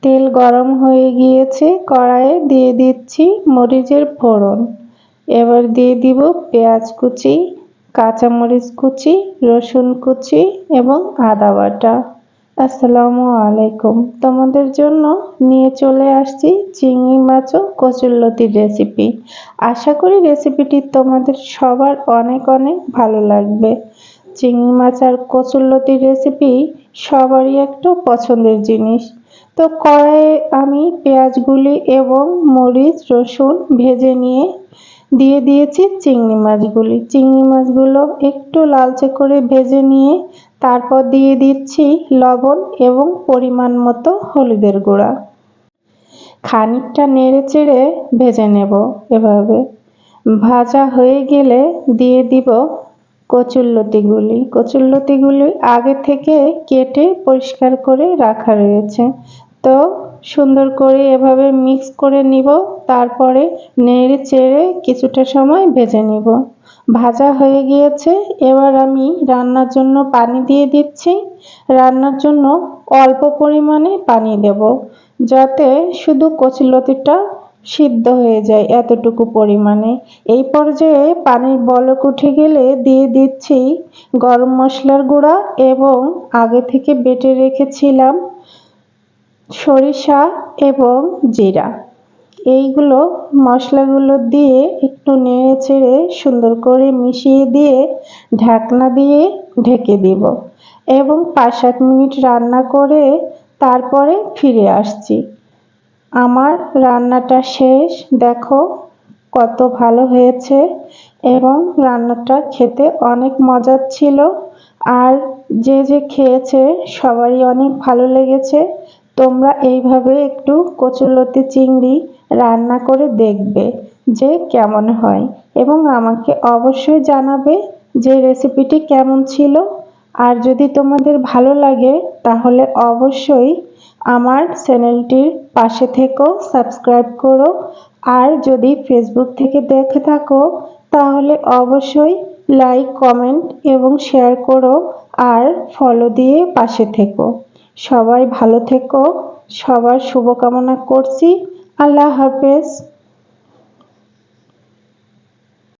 তেল গরম হয়ে গিয়েছে, কড়াইয়ে দিয়ে দিচ্ছি মরিচের ফোড়ন। এবার দিয়ে দিব পেঁয়াজ কুচি, কাঁচামরিচ কুচি, রসুন কুচি এবং আদা বাটা। আসসালামু আলাইকুম। তোমাদের জন্য নিয়ে চলে আসছি চিংড়ি মাছ ও কচুরলতির রেসিপি। আশা করি রেসিপিটি তোমাদের সবার অনেক অনেক ভালো লাগবে। চিংড়ি মাছ আর কচুরলতির রেসিপি সবারই একটা পছন্দের জিনিস। তো কড়াইয়ে আমি পেঁয়াজগুলি এবং মরিচ রসুন ভেজে নিয়ে দিয়ে দিয়েছি চিংড়ি মাছগুলো একটু লালচে করে ভেজে নিয়ে তারপর দিয়ে দিচ্ছি লবণ এবং পরিমাণ মতো হলুদের গুঁড়া। খানিকটা নেড়ে চেড়ে ভেজে নেব। এভাবে ভাজা হয়ে গেলে দিয়ে দিব কচুরলতিগুলি আগে থেকে কেটে পরিষ্কার করে রাখা রয়েছে। তো সুন্দর করে এভাবে মিক্স করে নিব, তারপরে নেড়ে চেড়ে কিছুটা সময় ভেজে নিব। ভাজা হয়ে গিয়েছে, এবার আমি রান্নার জন্য পানি দিয়ে দিচ্ছি। রান্নার জন্য অল্প পরিমাণে পানি দেব, যাতে শুধু কচুরলতিটা সিদ্ধ হয়ে যায় এতটুকু পরিমাণে। এই পর্যায়ে পানির বলক উঠে গেলে দিয়ে দিচ্ছি গরম মশলার গুঁড়া এবং আগে থেকে বেটে রেখেছিলাম সরিষা এবং জিরা। এইগুলো মশলাগুলো দিয়ে একটু নেড়ে চেড়ে সুন্দর করে মিশিয়ে দিয়ে ঢাকনা দিয়ে ঢেকে দিব এবং 5-7 মিনিট রান্না করে তারপরে ফিরে আসছি। আমার রান্নাটা শেষ, দেখো কত ভালো হয়েছে এবং রান্নাটা খেতে অনেক মজার ছিল। আর যে যে খেয়েছে সবারই অনেক ভালো লেগেছে। তোমরা এইভাবে একটু কচুরলতি চিংড়ি রান্না করে দেখবে যে কেমন হয় এবং আমাকে অবশ্যই জানাবে যে রেসিপিটি কেমন ছিল। আর যদি তোমাদের ভালো লাগে তাহলে অবশ্যই আমার চ্যানেলটির পাশে থেকো, সাবস্ক্রাইব করো। আর যদি ফেসবুক থেকে দেখে থাকো তাহলে অবশ্যই লাইক কমেন্ট এবং শেয়ার করো আর ফলো দিয়ে পাশে থেকো। সবাই ভালো থেকো, সবার শুভকামনা করছি। আল্লাহ হাফেজ।